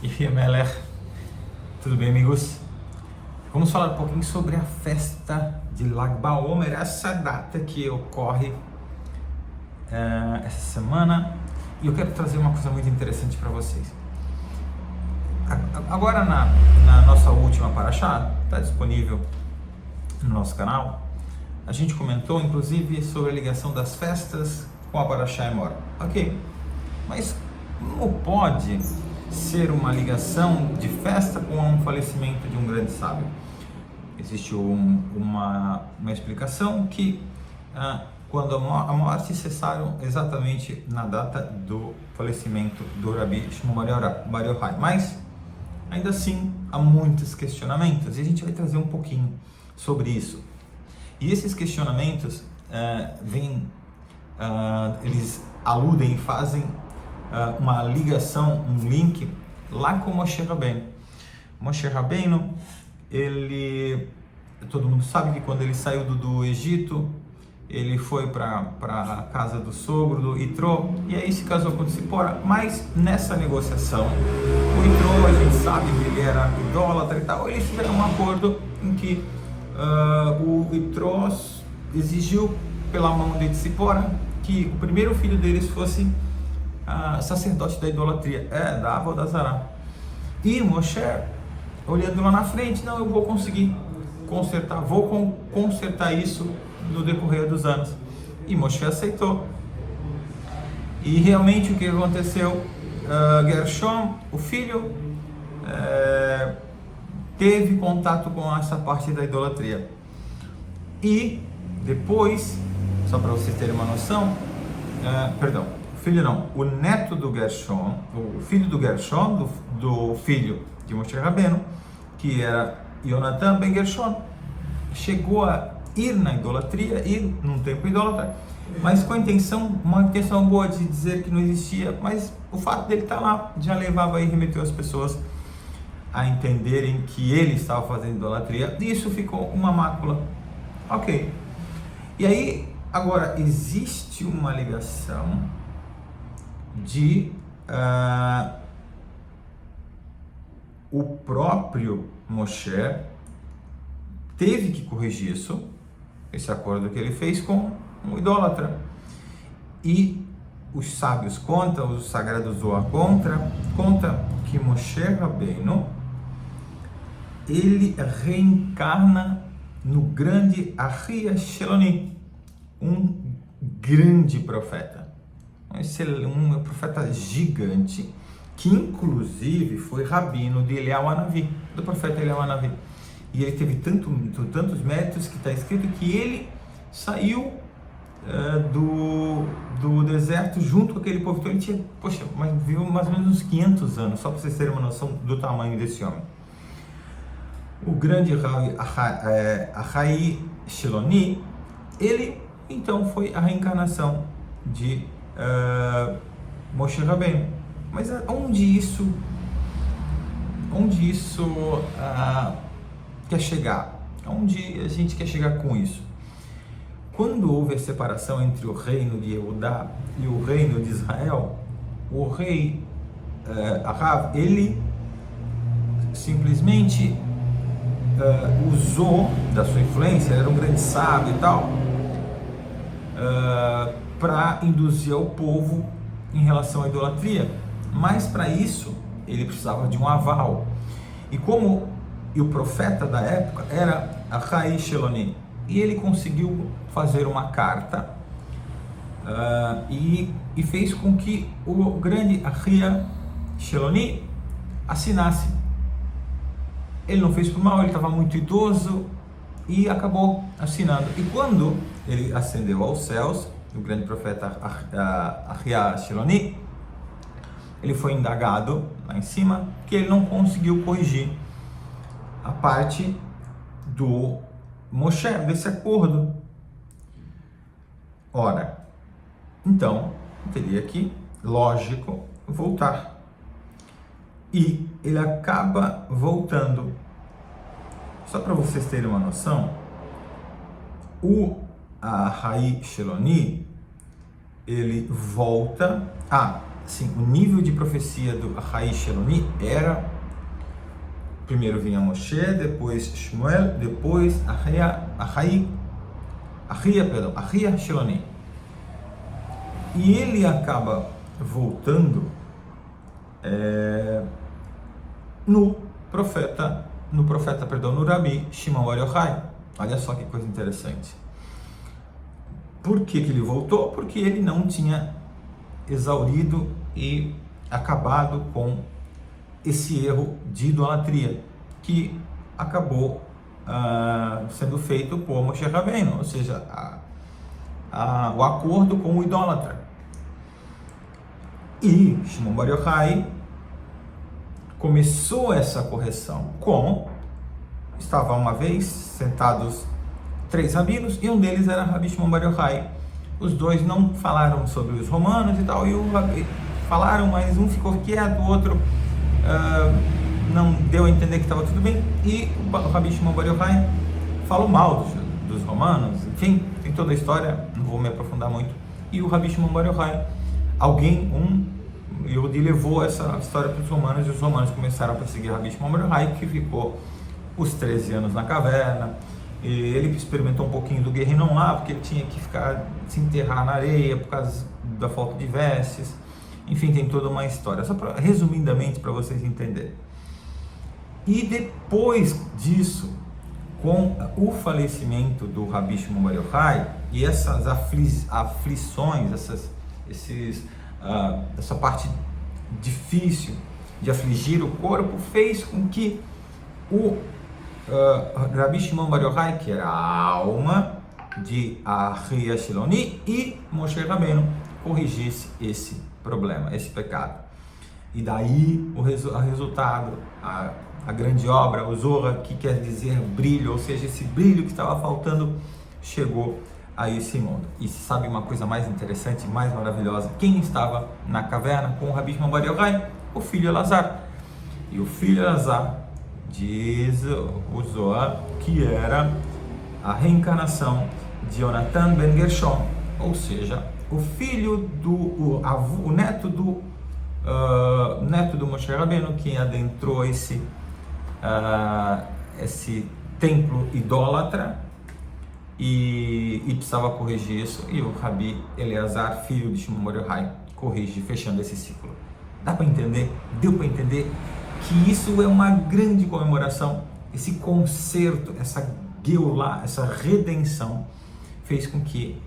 Yemeler, tudo bem, amigos? Vamos falar um pouquinho sobre a festa de Lag BaOmer, essa data que ocorre essa semana, e eu quero trazer uma coisa muito interessante para vocês. Agora na nossa última Parashá, está disponível no nosso canal, a gente comentou inclusive sobre a ligação das festas com a Parashá Emor. Ok, mas como pode ser uma ligação de festa com um falecimento de um grande sábio? Existe uma explicação que quando a morte cessaram exatamente na data do falecimento do Rabi Shmuel Bar Yochai, mas ainda assim há muitos questionamentos e a gente vai trazer um pouquinho sobre isso. E esses questionamentos eles aludem e fazem uma ligação, um link lá com Moshe Rabbeinu. Moshe Rabbeinu, todo mundo sabe que quando ele saiu do Egito, ele foi para a casa do sogro, do Itró, e aí se casou com Tzipora. Mas nessa negociação, o Itró, a gente sabe que ele era idólatra e tal, eles fizeram um acordo em que o Itró exigiu pela mão de Tzipora que o primeiro filho deles fosse sacerdote da idolatria, da Avodazará. E Moshe, olhando lá na frente, não, eu vou conseguir consertar, consertar isso no decorrer dos anos. E Moshe aceitou. E realmente o que aconteceu? Gershom, o filho, teve contato com essa parte da idolatria. E depois, só para vocês terem uma noção, o neto do Gershom, o filho do Gershom, do filho de Moshe Rabbeinu, que era Yonatan ben Gershom, chegou a ir na idolatria, ir num templo idólatra, mas com uma intenção boa de dizer que não existia, mas o fato dele estar lá já levava e remeteu as pessoas a entenderem que ele estava fazendo idolatria, e isso ficou uma mácula. Ok. E aí, agora, existe uma ligação de o próprio Moshe teve que corrigir isso, esse acordo que ele fez com um idólatra. E os sábios contam, os sagrados Zohar conta que Moshe Rabbeinu, ele reencarna no grande Ahia Sheloni, um grande profeta, um profeta gigante, que inclusive foi rabino de Eliyahu Hanavi, do profeta Eliyahu Hanavi. E ele teve tantos méritos que está escrito que ele saiu do deserto junto com aquele povo. Então ele tinha, viveu mais ou menos uns 500 anos, só para vocês terem uma noção do tamanho desse homem. O grande Ahai Sheloni, ele então foi a reencarnação de Moshe Rabbeinu. Mas onde isso quer chegar? Onde a gente quer chegar com isso? Quando houve a separação entre o reino de Yehudá e o reino de Israel, o rei Ahav, ele simplesmente usou da sua influência, era um grande sábio e tal, para induzir o povo em relação à idolatria. Mas para isso ele precisava de um aval. E o profeta da época era Ahai Sheloni, e ele conseguiu fazer uma carta e fez com que o grande Ahia Sheloni assinasse. Ele não fez por mal, ele estava muito idoso e acabou assinando. E quando ele ascendeu aos céus, o grande profeta Ahia Sheloni, ele foi indagado lá em cima que ele não conseguiu corrigir a parte do Moshe, desse acordo. Ora, então teria que, lógico, voltar. E ele acaba voltando. Só para vocês terem uma noção, o Ahai Sheloni, ele volta. assim, o nível de profecia do Ahai Shiloni era: primeiro vinha Moshe, depois Shmuel, depois Ahia Shiloni. E ele acaba voltando no Rabi Shimon Bar Yochai. Olha só que coisa interessante. Por que ele voltou? Porque ele não tinha exaurido e acabado com esse erro de idolatria que acabou sendo feito por Moshe Rabbeinu, ou seja, o acordo com o idólatra. E Shimon Bar Yochai começou essa correção estavam uma vez sentados 3 rabinos e um deles era Rabi Shimon Bar Yochai. Os dois não falaram sobre os romanos e tal, falaram, mas um ficou quieto, o outro não deu a entender que estava tudo bem, e o Rabi Shimon Bar Yochai falou mal dos romanos, enfim, tem toda a história, não vou me aprofundar muito. E o Rabi Shimon Bar Yochai, Yehudi levou essa história para os romanos, e os romanos começaram a perseguir Rabi Shimon Bar Yochai, que ficou os 13 anos na caverna. E ele experimentou um pouquinho do Guerrinon lá, porque ele tinha que se enterrar na areia por causa da falta de vestes. Enfim, tem toda uma história, só resumidamente para vocês entenderem. E depois disso, com o falecimento do Rabi Shimon Bar Yochai e essas aflições, essa parte difícil de afligir o corpo, fez com que o Rabi Shimon Bar Yochai, que era a alma de Ahia Shiloni, e Moshe Rabbeinu corrigisse esse problema, esse pecado. E daí o resultado, a grande obra, o Zohar, que quer dizer brilho, ou seja, esse brilho que estava faltando, chegou a esse mundo. E sabe uma coisa mais interessante, mais maravilhosa? Quem estava na caverna com o Rabi Shimon Bar Yochai? O filho Elazar. E o filho Elazar, diz o Zohar, que era a reencarnação de Yonatan ben Gershon, ou seja, o filho o neto do Moshe Rabbeinu, que adentrou esse templo idólatra e precisava corrigir isso, e o Rabi Eleazar, filho de Shimon Bar Yochai, corrige, fechando esse ciclo. Dá para entender? Deu para entender que isso é uma grande comemoração, esse concerto, essa Geulah, essa redenção, fez com que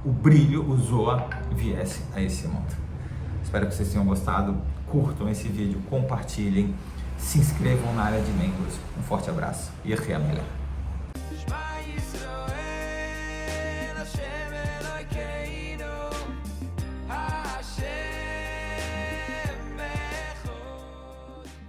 o brilho, o Zohar, viesse a esse mundo. Espero que vocês tenham gostado, curtam esse vídeo, compartilhem, se inscrevam na área de membros. Um forte abraço e Yehi Melech.